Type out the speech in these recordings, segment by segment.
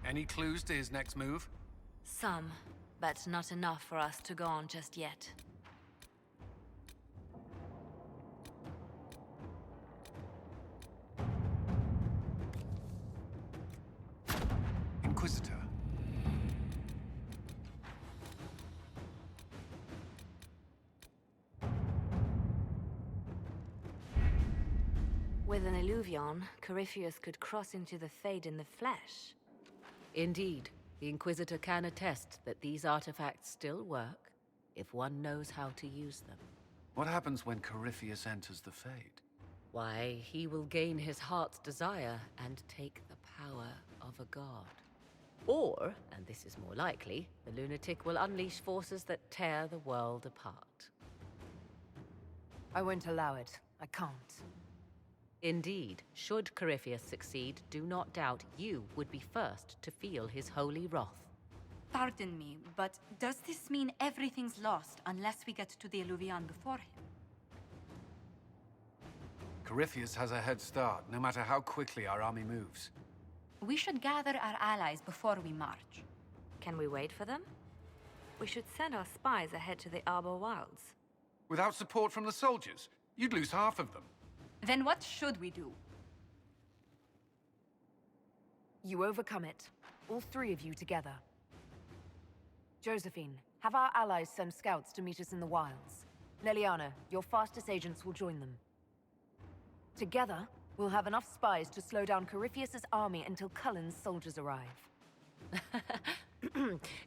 Any clues to his next move? Some, but not enough for us to go on just yet. Inquisitor. With an Illuvion, Corypheus could cross into the Fade in the flesh. Indeed, the Inquisitor can attest that these artifacts still work if one knows how to use them. What happens when Corypheus enters the Fade? Why, he will gain his heart's desire and take the power of a god. Or, and this is more likely, the lunatic will unleash forces that tear the world apart. I won't allow it. I can't. Indeed, should Corypheus succeed, do not doubt you would be first to feel his holy wrath. Pardon me, but does this mean everything's lost unless we get to the Illuvion before him? Corypheus has a head start, no matter how quickly our army moves. We should gather our allies before we march. Can we wait for them? We should send our spies ahead to the Arbor Wilds. Without support from the soldiers, you'd lose half of them. Then what should we do? You overcome it. All three of you together. Josephine, have our allies send scouts to meet us in the wilds. Leliana, your fastest agents will join them. Together, we'll have enough spies to slow down Corypheus's army until Cullen's soldiers arrive.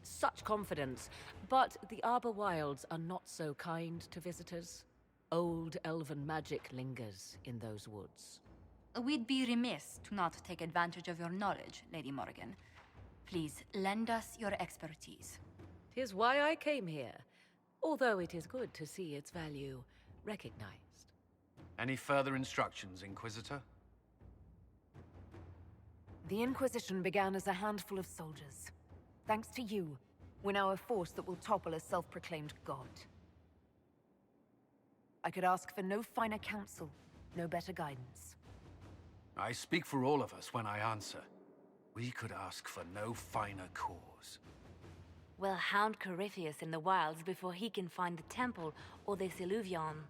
Such confidence. But the Arbor Wilds are not so kind to visitors. Old elven magic lingers in those woods. We'd be remiss to not take advantage of your knowledge, Lady Morrigan. Please, lend us your expertise. 'Tis why I came here, although it is good to see its value recognized. Any further instructions, Inquisitor? The Inquisition began as a handful of soldiers. Thanks to you, we're now a force that will topple a self-proclaimed god. I could ask for no finer counsel, no better guidance. I speak for all of us when I answer. We could ask for no finer cause. We'll hound Corypheus in the wilds before he can find the temple or this Illuvion.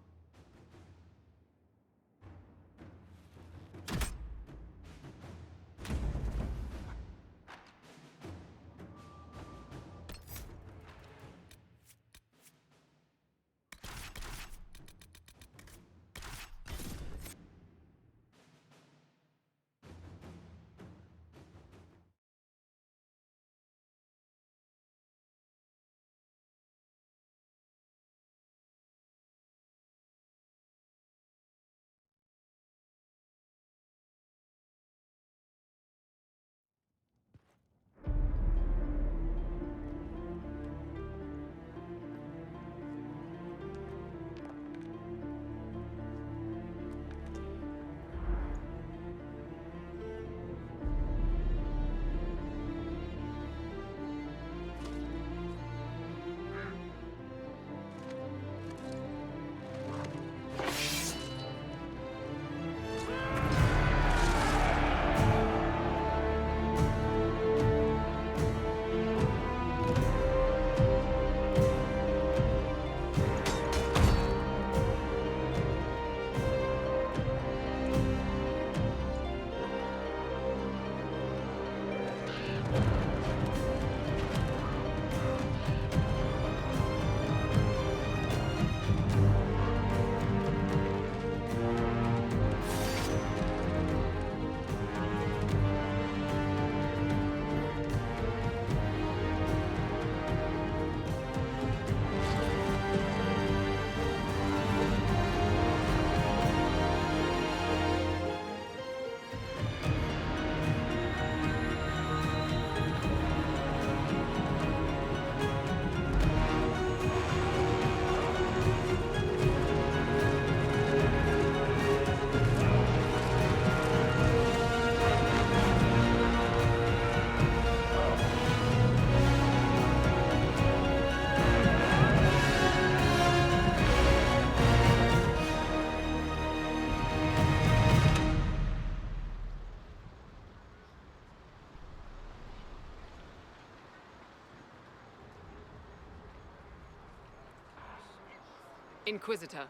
Inquisitor,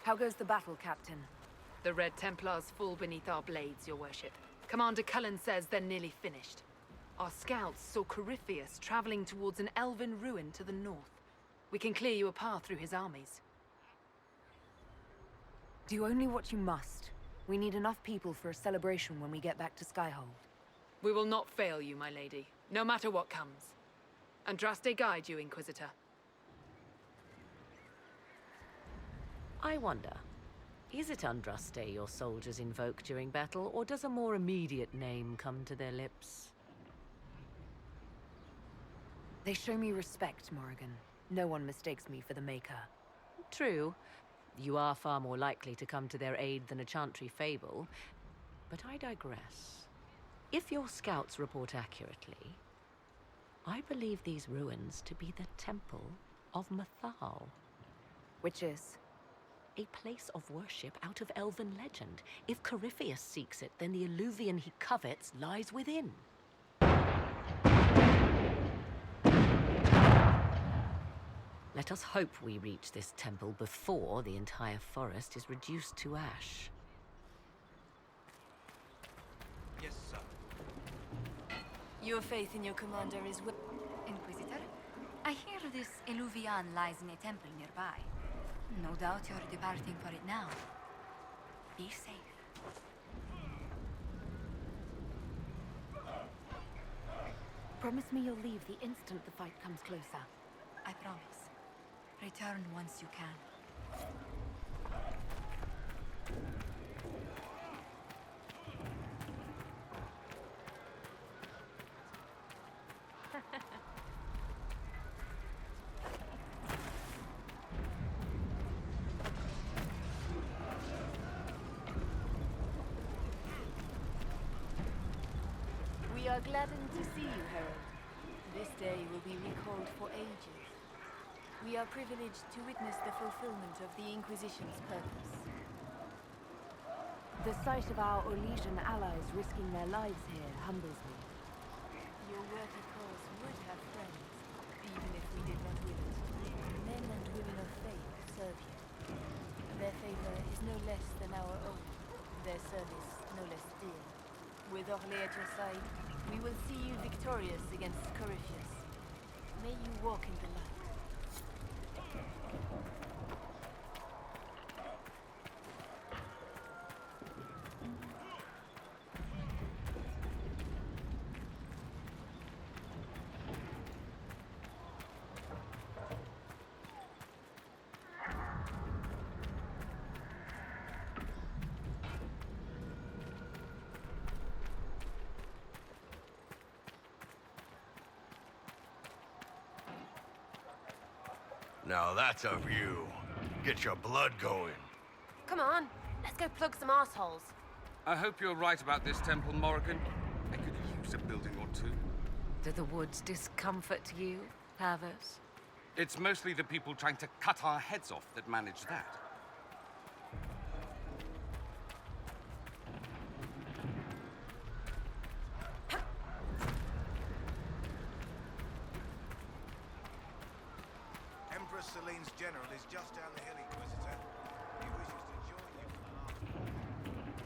How goes the battle, Captain? the Red Templars fall beneath our blades, your worship. Commander Cullen says they're nearly finished. Our scouts saw Corypheus traveling towards an elven ruin to the north. We can clear you a path through his armies. Do only what you must. We need enough people for a celebration when we get back to Skyhold. We will not fail you, my lady, no matter what comes. Andraste guide you, Inquisitor. I wonder, is it Andraste your soldiers invoke during battle, or does a more immediate name come to their lips? They show me respect, Morrigan. No one mistakes me for the Maker. True. You are far more likely to come to their aid than a chantry fable. But I digress. If your scouts report accurately, I believe these ruins to be the Temple of Mathal. Which is? A place of worship out of elven legend. If Corypheus seeks it, then the alluvion he covets lies within. Let us hope we reach this temple before the entire forest is reduced to ash. Yes, sir. Your faith in your commander is Inquisitor, I hear this Eluvian lies in a temple nearby. No doubt you're departing for it now. Be safe. Promise me you'll leave the instant the fight comes closer. I promise. Return once you can. We are gladdened to see you, Herald. This day will be recalled for ages. We are privileged to witness the fulfillment of the Inquisition's purpose. The sight of our Orlesian allies risking their lives here humbles me. Your worthy cause would have friends, even if we did not will it. Men and women of faith serve you. Their favor is no less than our own, their service no less dear. With Orlais at your side, we will see you victorious against Corypheus. May you walk in the light. Now that's a view. Get your blood going. Come on, let's go plug some assholes. I hope you're right about this temple, Morrigan. I could use a building or two. Do the woods discomfort you, Havers? It's mostly the people trying to cut our heads off that manage that. Empress Celine's general is just down the hill, Inquisitor. He wishes to join you for the last...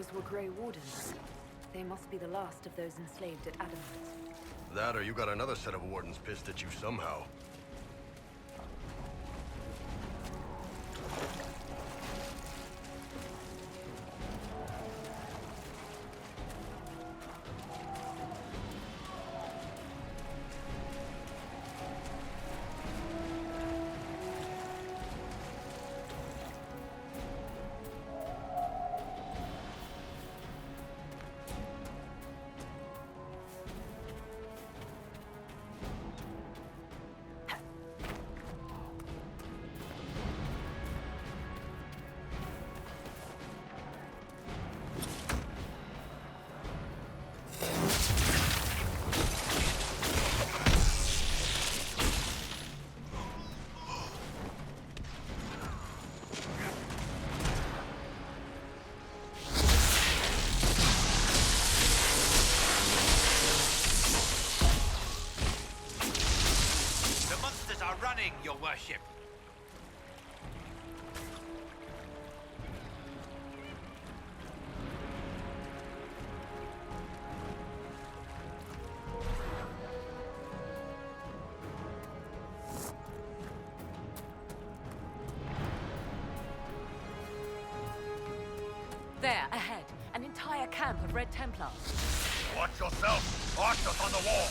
those were Grey Wardens. They must be the last of those enslaved at Adamant. That or you got another set of wardens pissed at you somehow. Your worship. There, ahead. An entire camp of Red Templars. Watch yourself! Archers on the wall!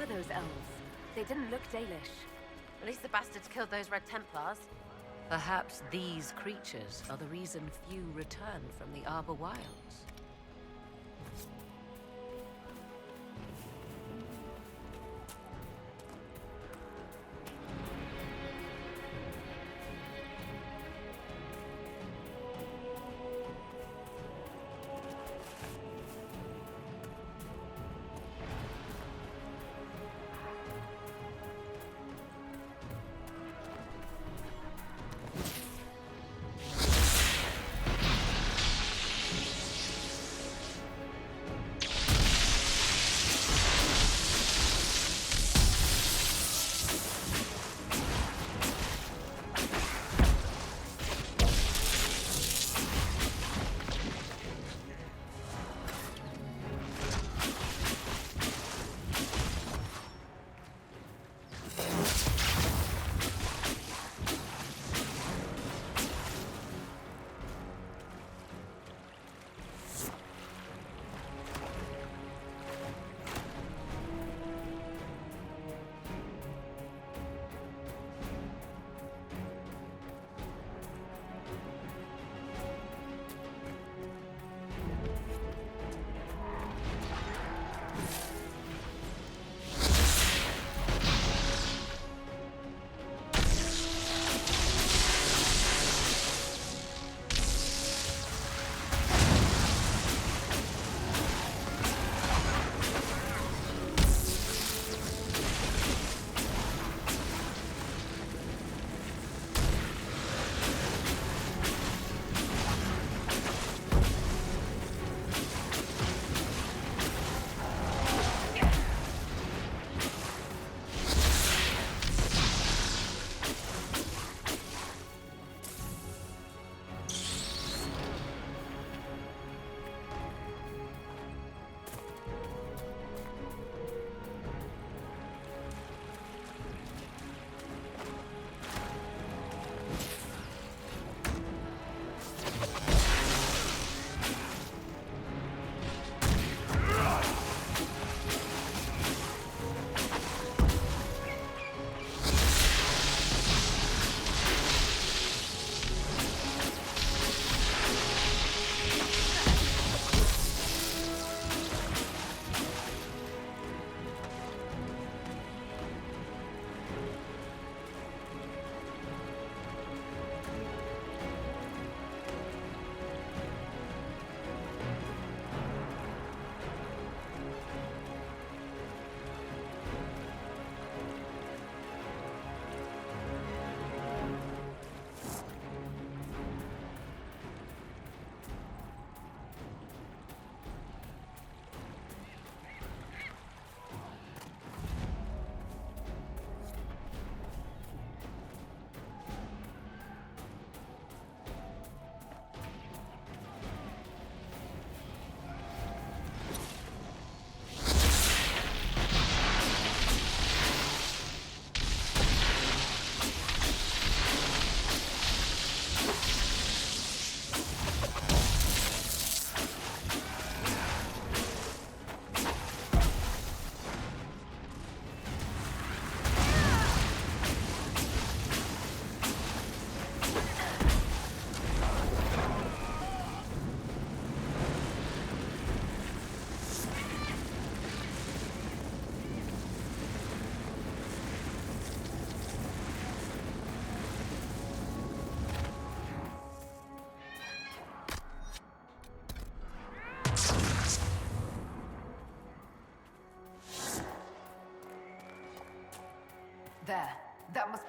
Those elves. They didn't look Dalish. At least the bastards killed those Red Templars. Perhaps these creatures are the reason few return from the Arbor Wilds.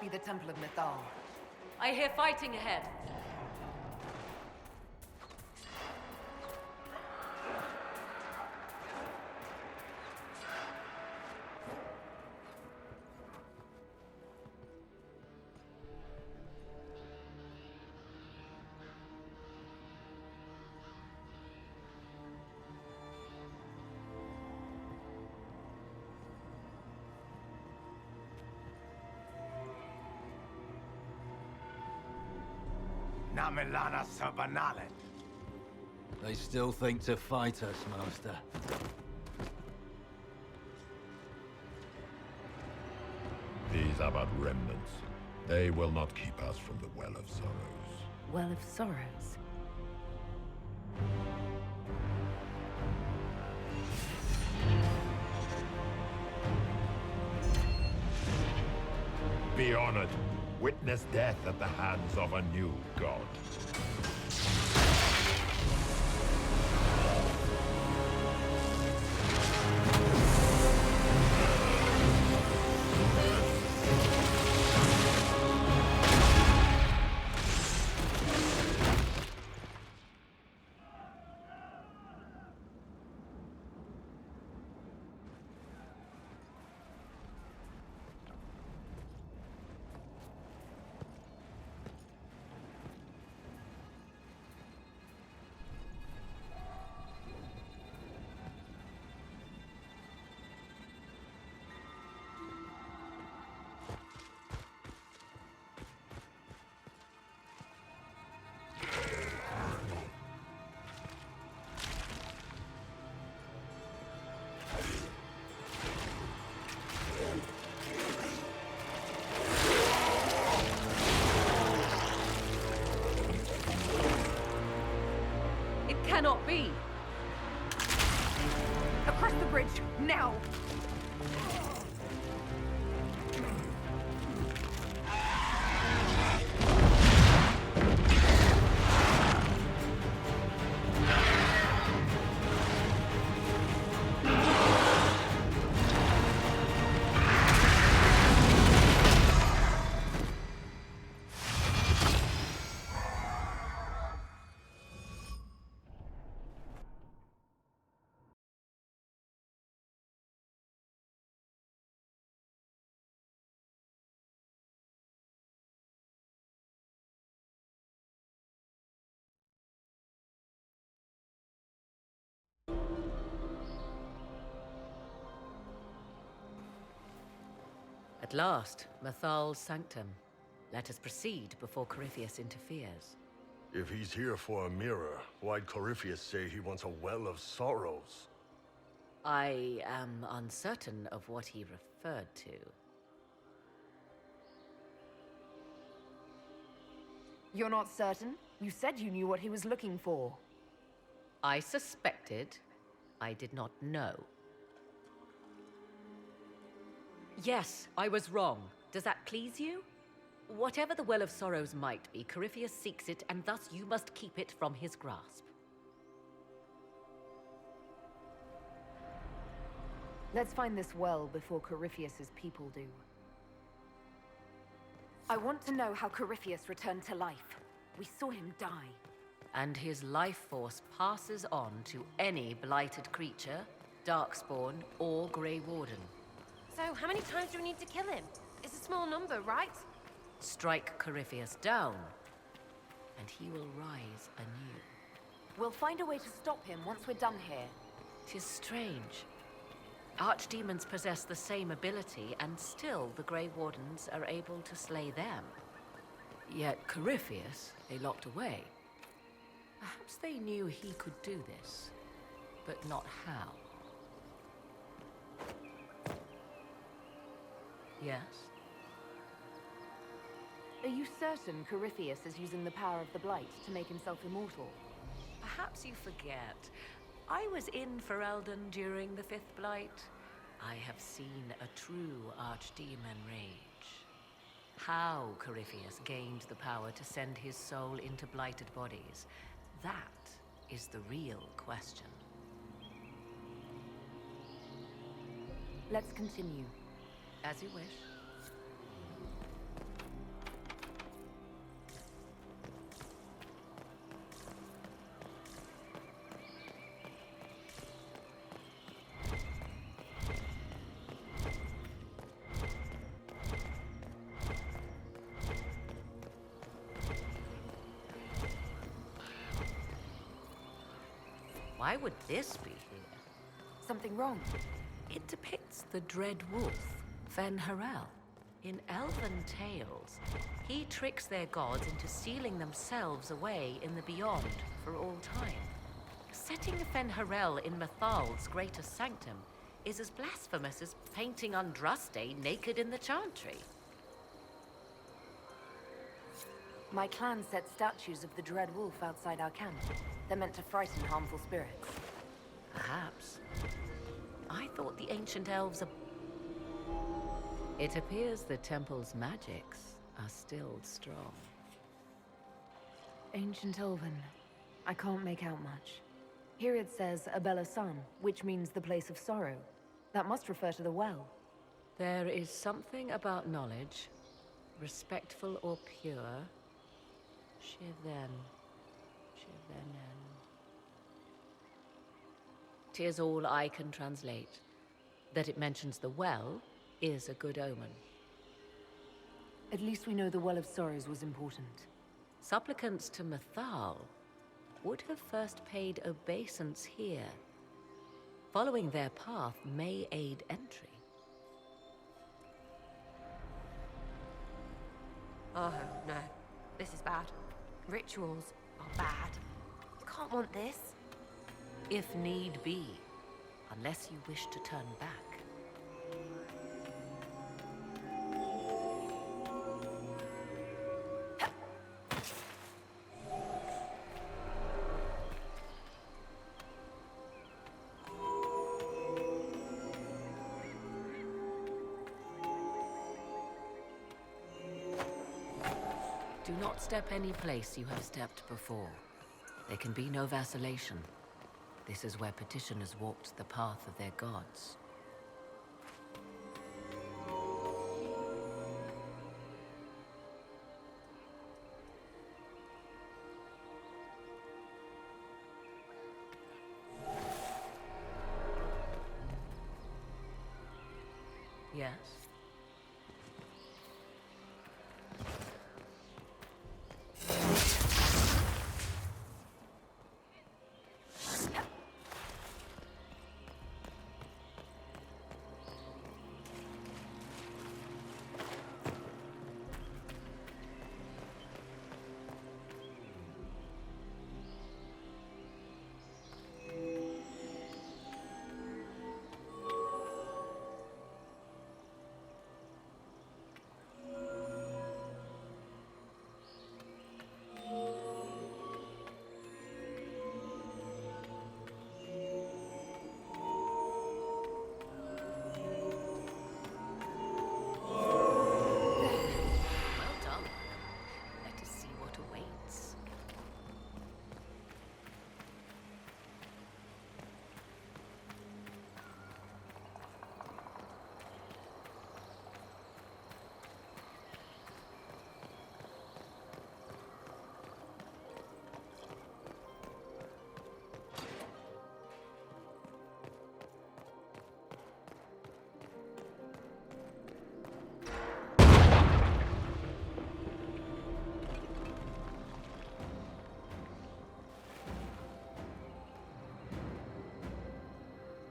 be the Temple of Mythal. I hear fighting ahead. Namilana Sabanalet. They still think to fight us, Master. These are but remnants. They will not keep us from the Well of Sorrows. Well of Sorrows. Be honored. Witness death at the hands of a new god. Cannot be! Across the bridge, now! At last, Mythal's sanctum. Let us proceed before Corypheus interferes. If he's here for a mirror, why'd Corypheus say he wants a Well of Sorrows? I am uncertain of what he referred to. You're not certain? You said you knew what he was looking for. I suspected. I did not know. Yes, I was wrong. Does that please you? Whatever the Well of Sorrows might be, Corypheus seeks it, and thus you must keep it from his grasp. Let's find this well before Corypheus's people do. I want to know how Corypheus returned to life. We saw him die. And his life force passes on to any blighted creature, Darkspawn, or Grey Warden. So, how many times do we need to kill him? It's a small number, right? Strike Corypheus down, and he will rise anew. We'll find a way to stop him once we're done here. 'Tis strange. Archdemons possess the same ability, and still the Grey Wardens are able to slay them. Yet Corypheus they locked away. Perhaps they knew he could do this, but not how. Yes? Are you certain Corypheus is using the power of the Blight to make himself immortal? Perhaps you forget. I was in Ferelden during the Fifth Blight. I have seen a true Archdemon rage. How Corypheus gained the power to send his soul into blighted bodies, that is the real question. Let's continue. As you wish. Why would this be here? Something wrong? It depicts the Dread Wolf, Veilguard. In elven tales, he tricks their gods into sealing themselves away in the beyond for all time. Setting Veilguard in Mathal's greater sanctum is as blasphemous as painting Andraste naked in the chantry. My clan set statues of the Dread Wolf outside our camp. They're meant to frighten harmful spirits. Perhaps. I thought the ancient elves are... It appears the temple's magics are still strong. Ancient Elven. I can't make out much. Here it says Abella Sun, which means the place of sorrow. That must refer to the well. There is something about knowledge, respectful or pure. Shiven. Shivenen. 'Tis all I can translate. That it mentions the well is a good omen. At least we know the Well of Sorrows was important. Supplicants to Mathal would have first paid obeisance here. Following their path may aid entry. Oh, no. This is bad. Rituals are bad. You can't want this. If need be, unless you wish to turn back. Do not step any place you have stepped before. There can be no vacillation. This is where petitioners walked the path of their gods. Yes?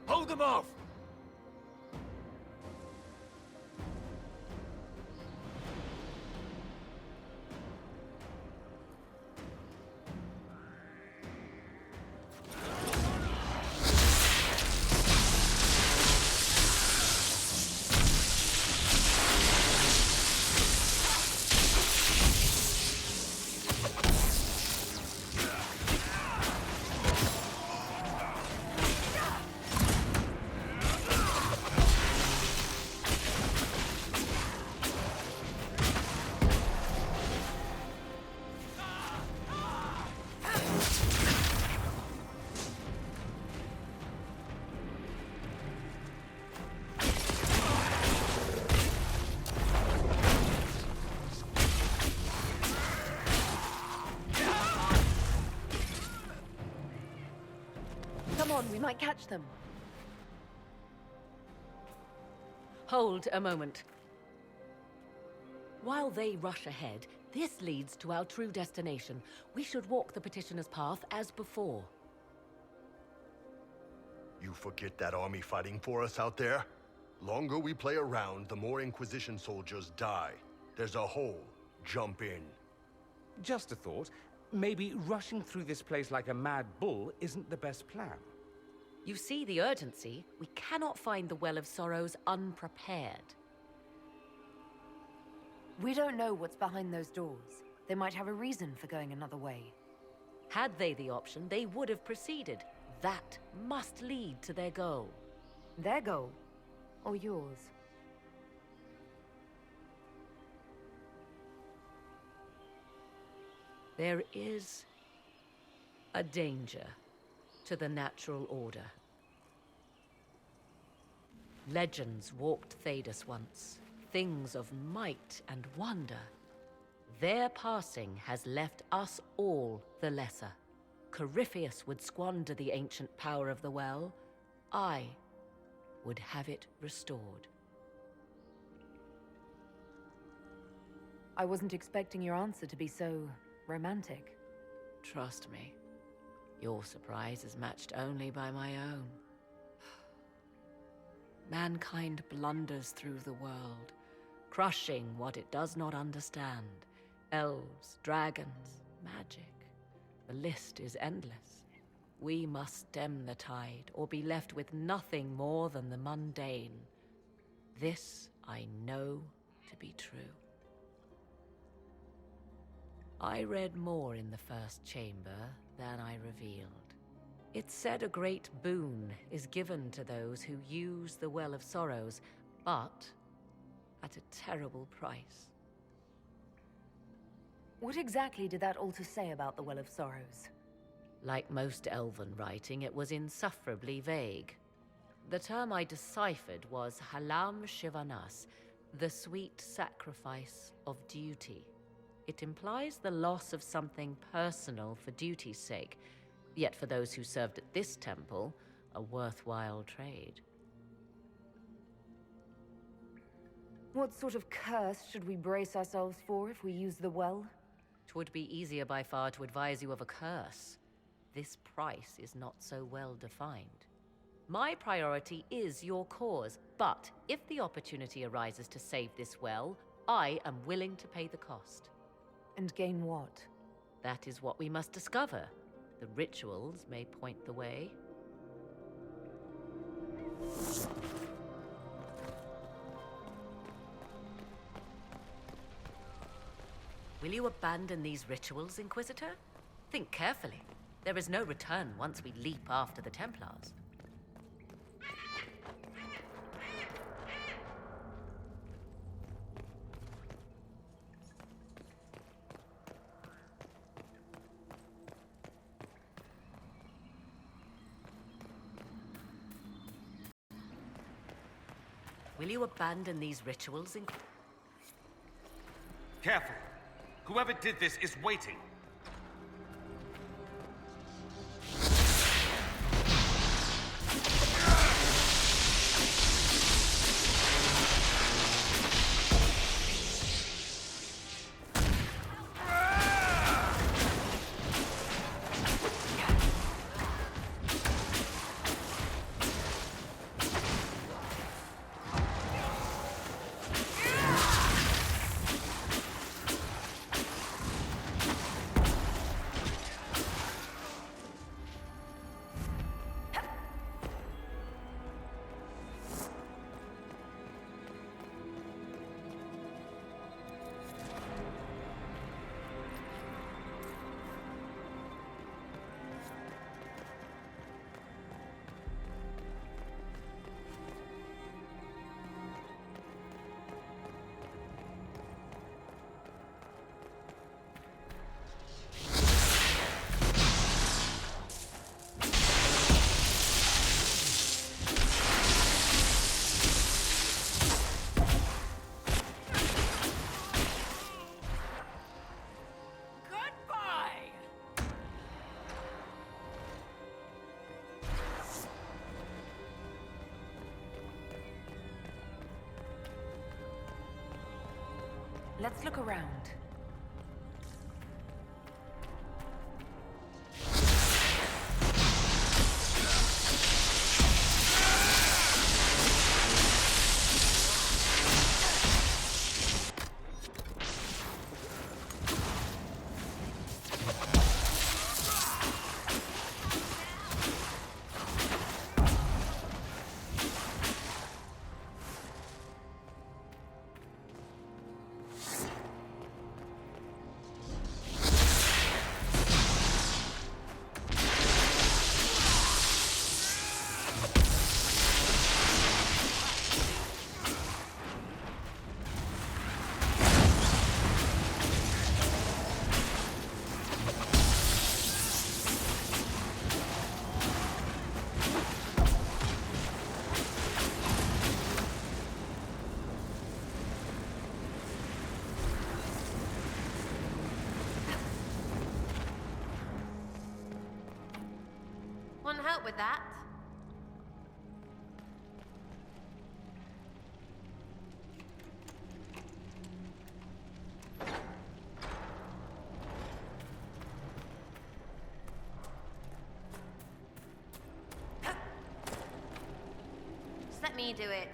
Hold them off! Come on, we might catch them. Hold a moment. While they rush ahead, this leads to our true destination. We should walk the petitioner's path as before. You forget that army fighting for us out there? Longer we play around, the more Inquisition soldiers die. There's a hole. Jump in. Just a thought. Maybe rushing through this place like a mad bull isn't the best plan. You see the urgency? We cannot find the Well of Sorrows unprepared. We don't know what's behind those doors. They might have a reason for going another way. Had they the option, they would have proceeded. That must lead to their goal. Their goal? Or yours? There is a danger to the natural order. Legends walked Thedas once, things of might and wonder. Their passing has left us all the lesser. Corypheus would squander the ancient power of the well. I would have it restored. I wasn't expecting your answer to be so romantic. Trust me, your surprise is matched only by my own. Mankind blunders through the world, crushing what it does not understand. Elves, dragons, magic. The list is endless. We must stem the tide, or be left with nothing more than the mundane. This I know to be true. I read more in the first chamber than I revealed. It said a great boon is given to those who use the Well of Sorrows, but at a terrible price. What exactly did that altar say about the Well of Sorrows? Like most elven writing, it was insufferably vague. The term I deciphered was Halam Shivanas, the sweet sacrifice of duty. It implies the loss of something personal for duty's sake, yet for those who served at this temple, a worthwhile trade. What sort of curse should we brace ourselves for if we use the well? 'Twould be easier by far to advise you of a curse. This price is not so well defined. My priority is your cause, but if the opportunity arises to save this well, I am willing to pay the cost. And gain what? That is what we must discover. The rituals may point the way. Will you abandon these rituals, Inquisitor? Think carefully. There is no return once we leap after the Templars. Will you abandon these rituals, Careful! Whoever did this is waiting! Let's look around. Want help with that? Just let me do it.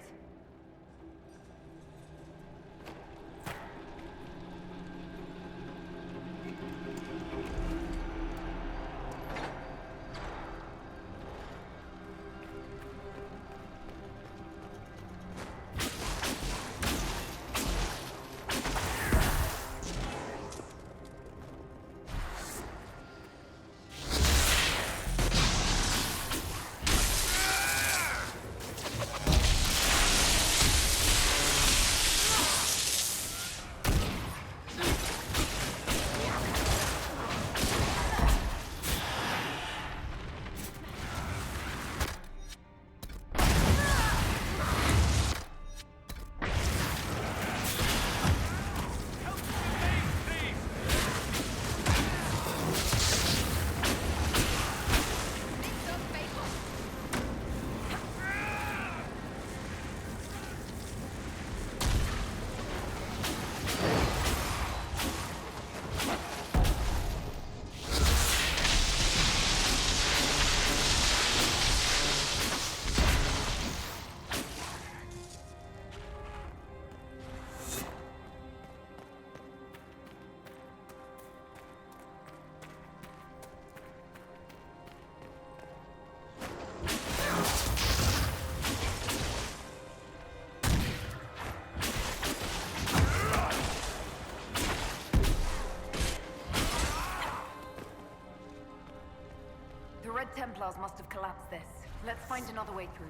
The Red Templars must have collapsed this. Let's find another way through.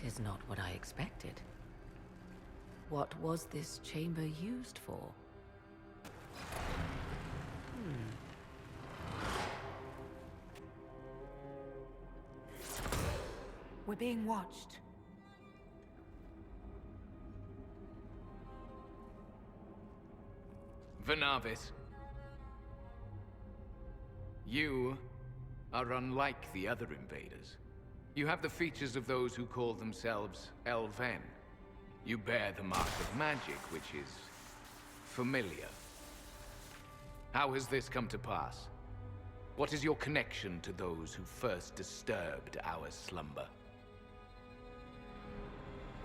Tis not what I expected. What was this chamber used for? We're being watched. Venavis. You are unlike the other invaders. You have the features of those who call themselves Elven. You bear the mark of magic, which is familiar. How has this come to pass? What is your connection to those who first disturbed our slumber?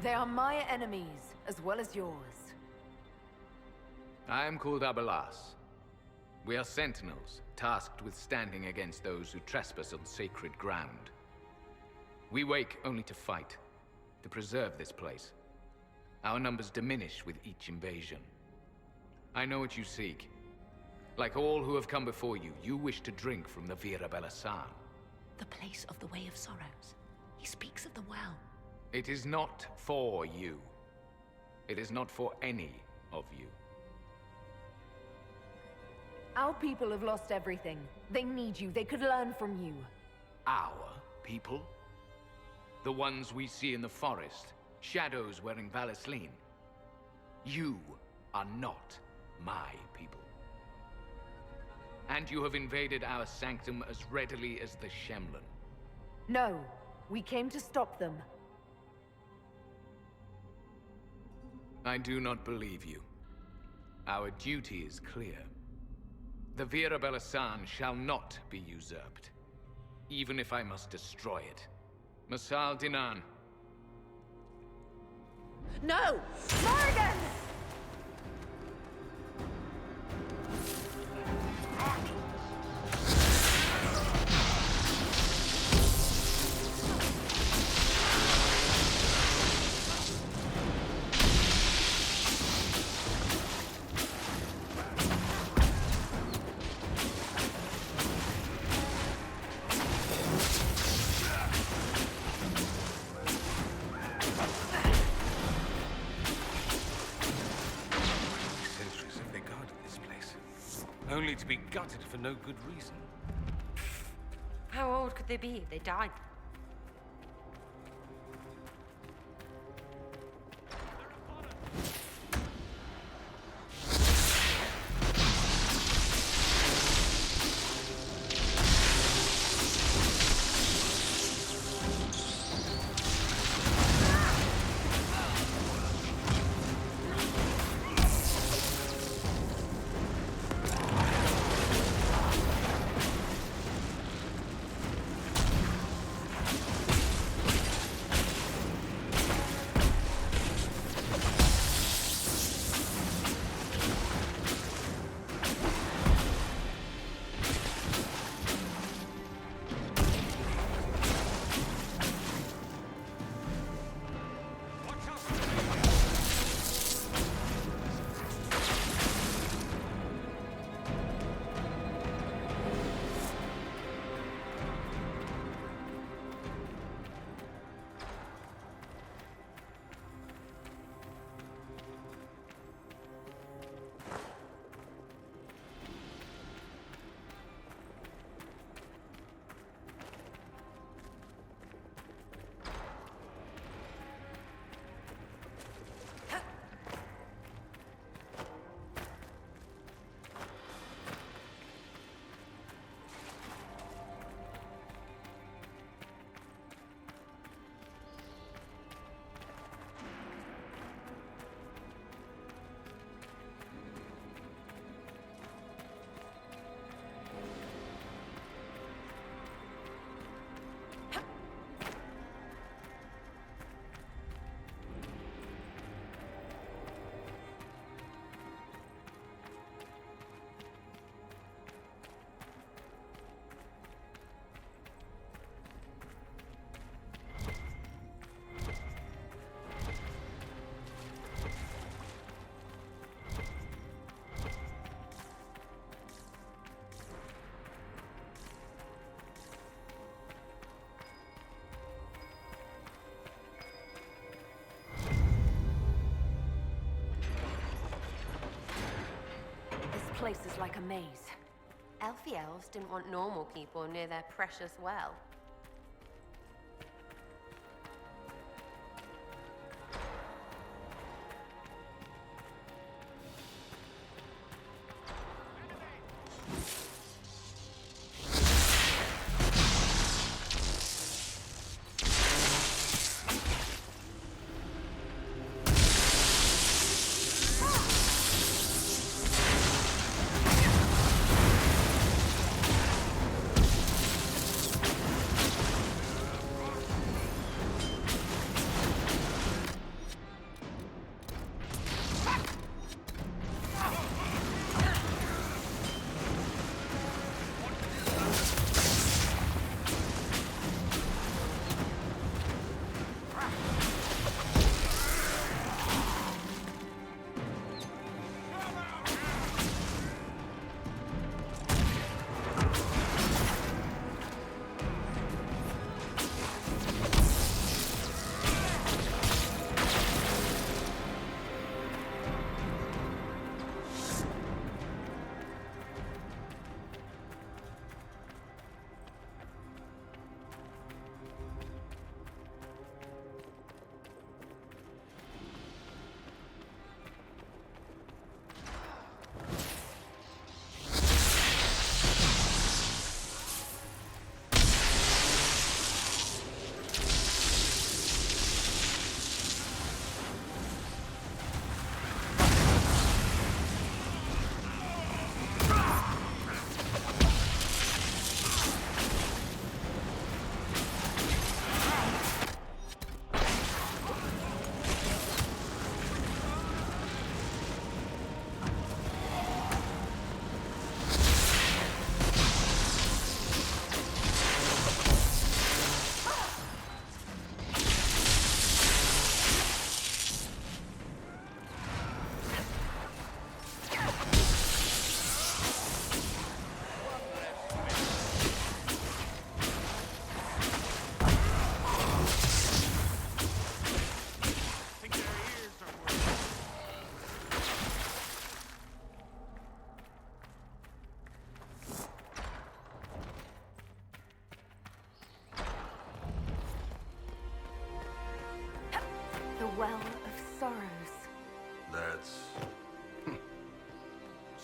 They are my enemies, as well as yours. I am called Abelas. We are sentinels, tasked with standing against those who trespass on sacred ground. We wake only to fight, to preserve this place. Our numbers diminish with each invasion. I know what you seek. Like all who have come before you, you wish to drink from the Vira Belasan. The place of the Way of Sorrows. He speaks of the well. It is not for you. It is not for any of you. Our people have lost everything. They need you. They could learn from you. Our people? The ones we see in the forest, shadows wearing Valisleen. You are not my people. And you have invaded our sanctum as readily as the Shemlin. No, we came to stop them. I do not believe you. Our duty is clear. The Vira Belasan shall not be usurped, even if I must destroy it. Masal Dinan. No! Morgan! Only to be gutted for no good reason. would they be if they died? This place is like a maze. Elfie elves didn't want normal people near their precious well.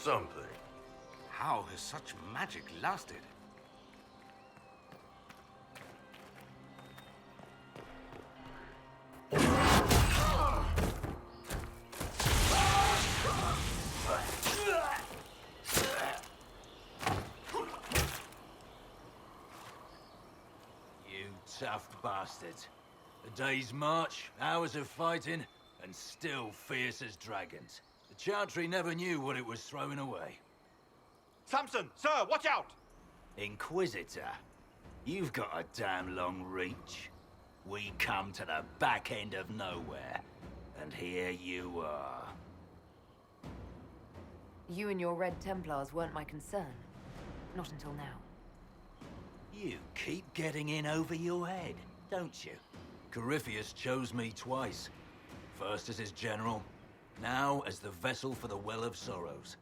Something. How has such magic lasted? You tough bastards. A day's march, hours of fighting, and still fierce as dragons. The Chantry never knew what it was throwing away. Samson, sir, watch out! Inquisitor, you've got a damn long reach. We come to the back end of nowhere, and here you are. You and your Red Templars weren't my concern. Not until now. You keep getting in over your head, don't you? Corypheus chose me twice. First as his general, now as the vessel for the Well of Sorrows.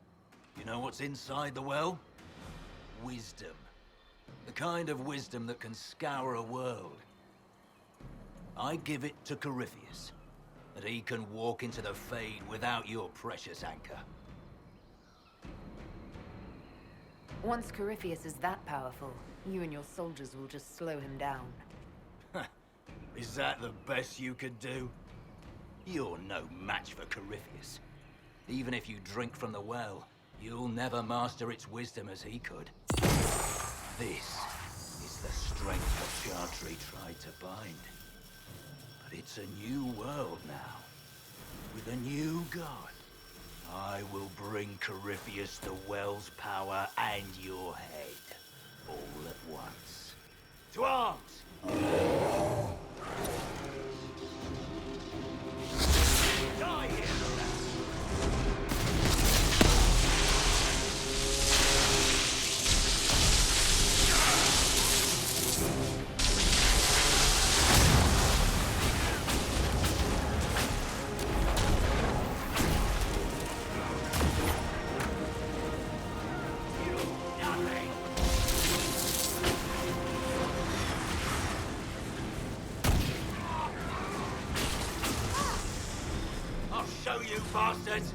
You know what's inside the well? Wisdom. The kind of wisdom that can scour a world. I give it to Corypheus, that he can walk into the Fade without your precious anchor. Once Corypheus is that powerful, you and your soldiers will just slow him down. Is that the best you could do? You're no match for Corypheus. Even if you drink from the well, you'll never master its wisdom as he could. This is the strength the Chantry tried to bind. But it's a new world now, with a new god. I will bring Corypheus the well's power and your head, all at once. To arms! Die here! Show you bastards!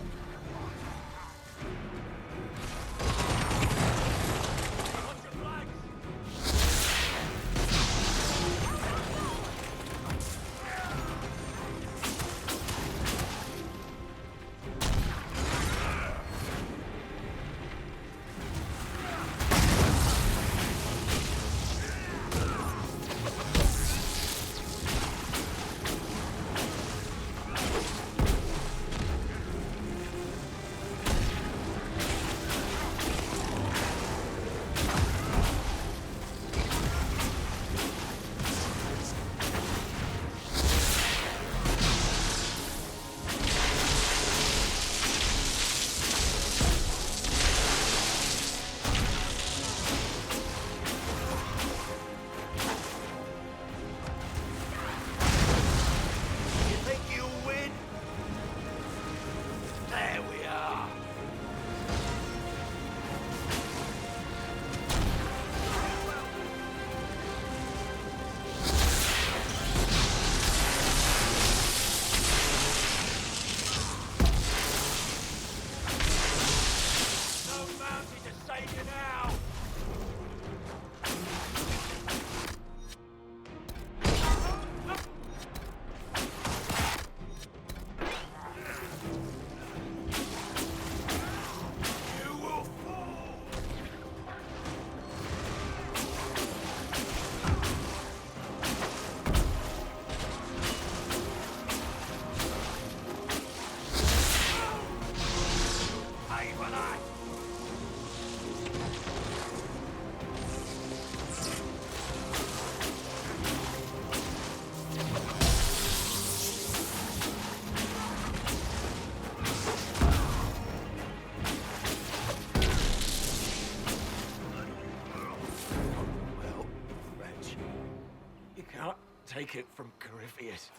Take it from Corypheus.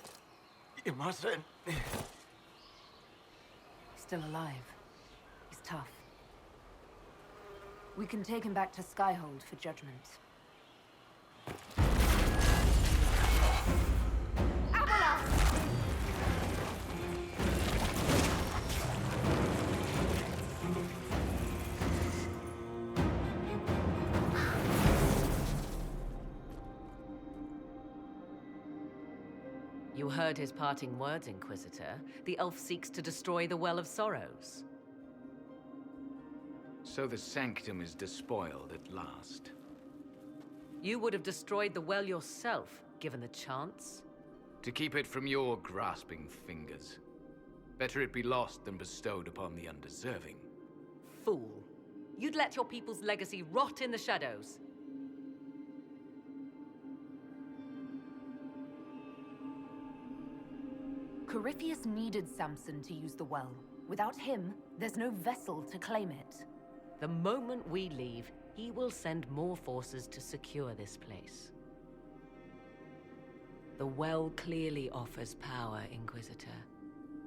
You mustn't. He's still alive. He's tough. We can take him back to Skyhold for judgment. You heard his parting words, Inquisitor. The elf seeks to destroy the Well of Sorrows. So the Sanctum is despoiled at last. You would have destroyed the well yourself, given the chance. To keep it from your grasping fingers. Better it be lost than bestowed upon the undeserving. Fool. You'd let your people's legacy rot in the shadows. Corypheus needed Samson to use the well. Without him, there's no vessel to claim it. The moment we leave, he will send more forces to secure this place. The well clearly offers power, Inquisitor.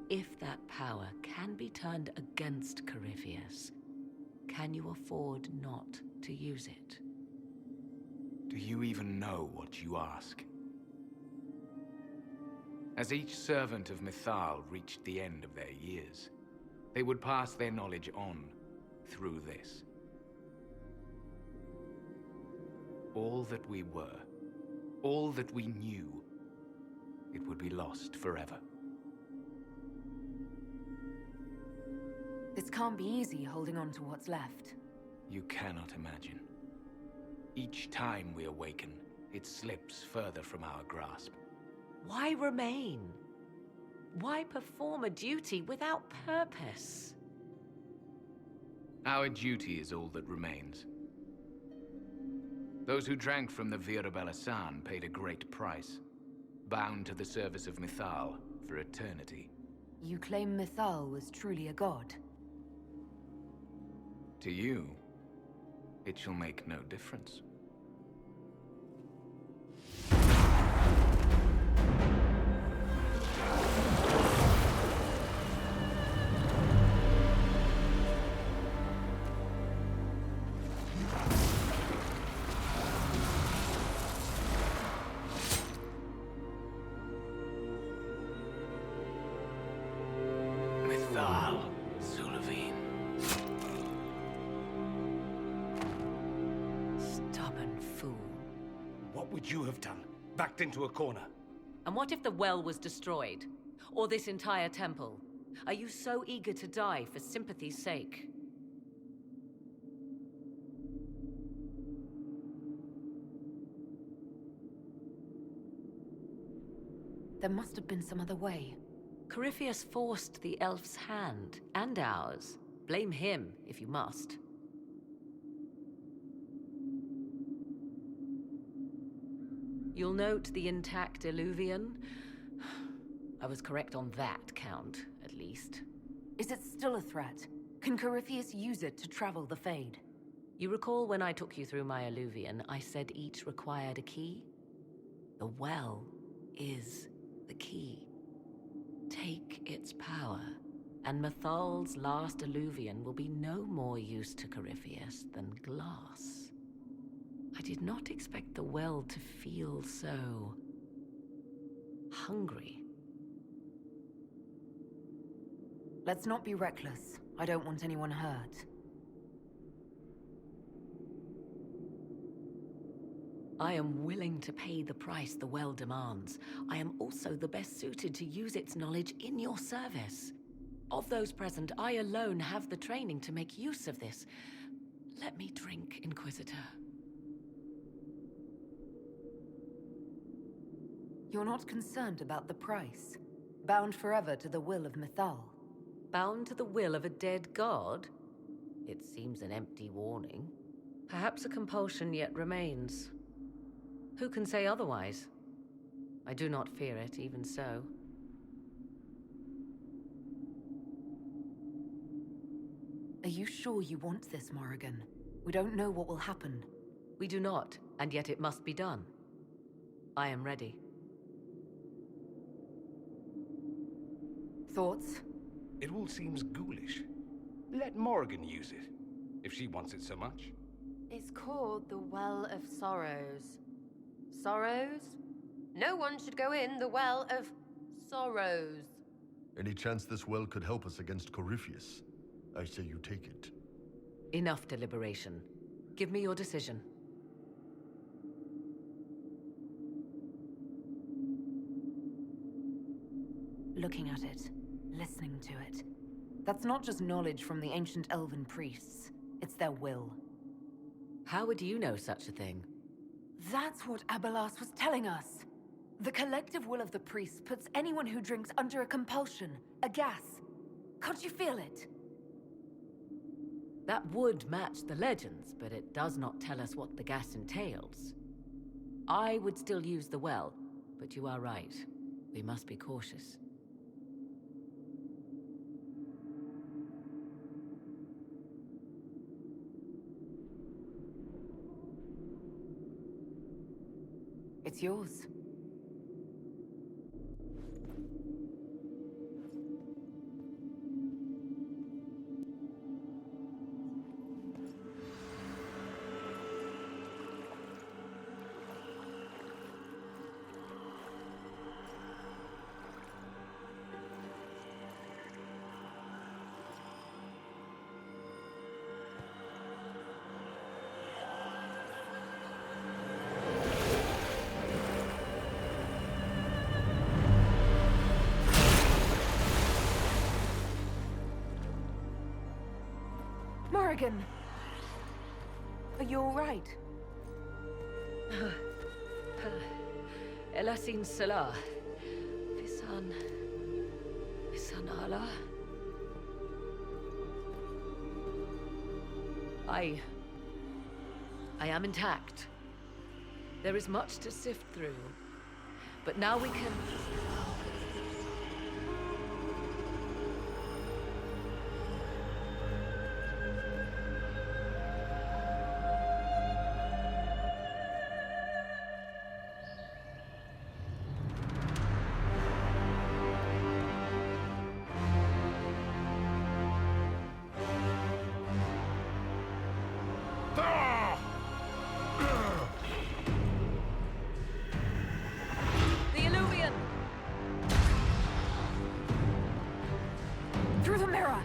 If that power can be turned against Corypheus, can you afford not to use it? Do you even know what you ask? As each servant of Mythal reached the end of their years, they would pass their knowledge on through this. All that we were, all that we knew, it would be lost forever. This can't be easy, holding on to what's left. You cannot imagine. Each time we awaken, it slips further from our grasp. Why remain? Why perform a duty without purpose? Our duty is all that remains. Those who drank from the Virabella San paid a great price, bound to the service of Mythal for eternity. You claim Mythal was truly a god? To you, it shall make no difference. You have done, backed into a corner. And what if the well was destroyed? Or this entire temple? Are you so eager to die for sympathy's sake? There must have been some other way. Corypheus forced the elf's hand, and ours. Blame him, if you must. You'll note the intact Illuvian. I was correct on that count, at least. Is it still a threat? Can Corypheus use it to travel the Fade? You recall when I took you through my Illuvian, I said each required a key? The well is the key. Take its power, and Mythal's last Illuvian will be no more use to Corypheus than glass. I did not expect the well to feel so hungry. Let's not be reckless. I don't want anyone hurt. I am willing to pay the price the well demands. I am also the best suited to use its knowledge in your service. Of those present, I alone have the training to make use of this. Let me drink, Inquisitor. You're not concerned about the price? Bound forever to the will of Mythal? Bound to the will of a dead god? It seems an empty warning. Perhaps a compulsion yet remains. Who can say otherwise? I do not fear it, even so. Are you sure you want this, Morrigan? We don't know what will happen. We do not, and yet it must be done. I am ready. Thoughts? It all seems ghoulish. Let Morrigan use it, if she wants it so much. It's called the Well of Sorrows. Sorrows? No one should go in the Well of Sorrows. Any chance this well could help us against Corypheus? I say you take it. Enough deliberation. Give me your decision. looking at it, listening to it. That's not just knowledge from the ancient elven priests. It's their will. How would you know such a thing? That's what Abelas was telling us. The collective will of the priests puts anyone who drinks under a compulsion, a gas. Can't you feel it? That would match the legends, but it does not tell us what the gas entails. I would still use the well, but you are right. We must be cautious. It's yours. Morrigan! Are you all right? Elasin Salah. Visan Allah. I am intact. There is much to sift through. But now we can... Through the mirror!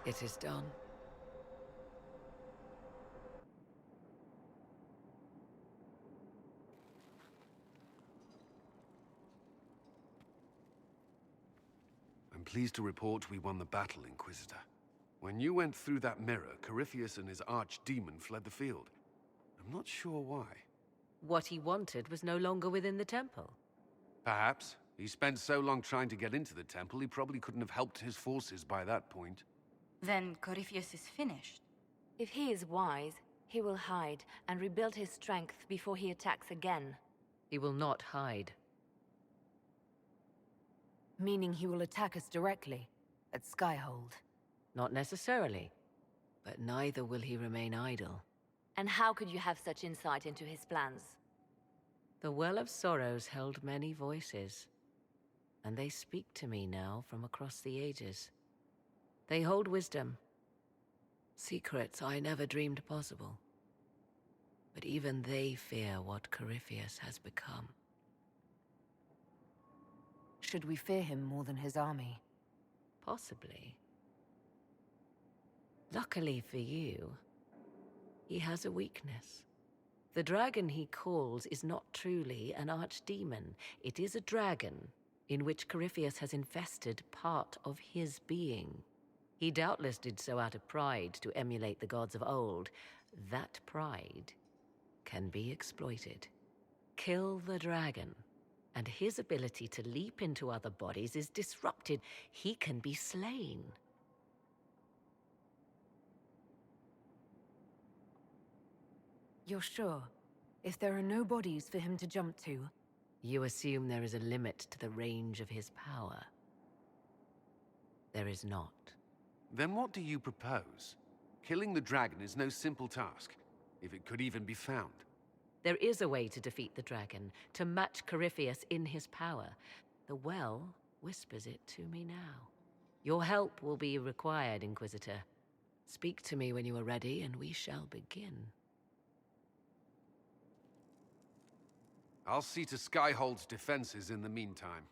It is done. I'm pleased to report we won the battle, Inquisitor. When you went through that mirror, Corypheus and his archdemon fled the field. I'm not sure why. What he wanted was no longer within the temple. Perhaps. He spent so long trying to get into the temple, he probably couldn't have helped his forces by that point. Then Corypheus is finished. If he is wise, he will hide and rebuild his strength before he attacks again. He will not hide. Meaning he will attack us directly, at Skyhold. Not necessarily. But neither will he remain idle. And how could you have such insight into his plans? The Well of Sorrows held many voices. And they speak to me now from across the ages. They hold wisdom. Secrets I never dreamed possible. But even they fear what Corypheus has become. Should we fear him more than his army? Possibly. Luckily for you, he has a weakness. The dragon he calls is not truly an archdemon. It is a dragon in which Corypheus has infested part of his being. He doubtless did so out of pride to emulate the gods of old. That pride can be exploited. Kill the dragon, and his ability to leap into other bodies is disrupted. He can be slain. You're sure? If there are no bodies for him to jump to? You assume there is a limit to the range of his power. There is not. Then what do you propose? Killing the dragon is no simple task, if it could even be found. There is a way to defeat the dragon, to match Corypheus in his power. The well whispers it to me now. Your help will be required, Inquisitor. Speak to me when you are ready, and we shall begin. I'll see to Skyhold's defenses in the meantime.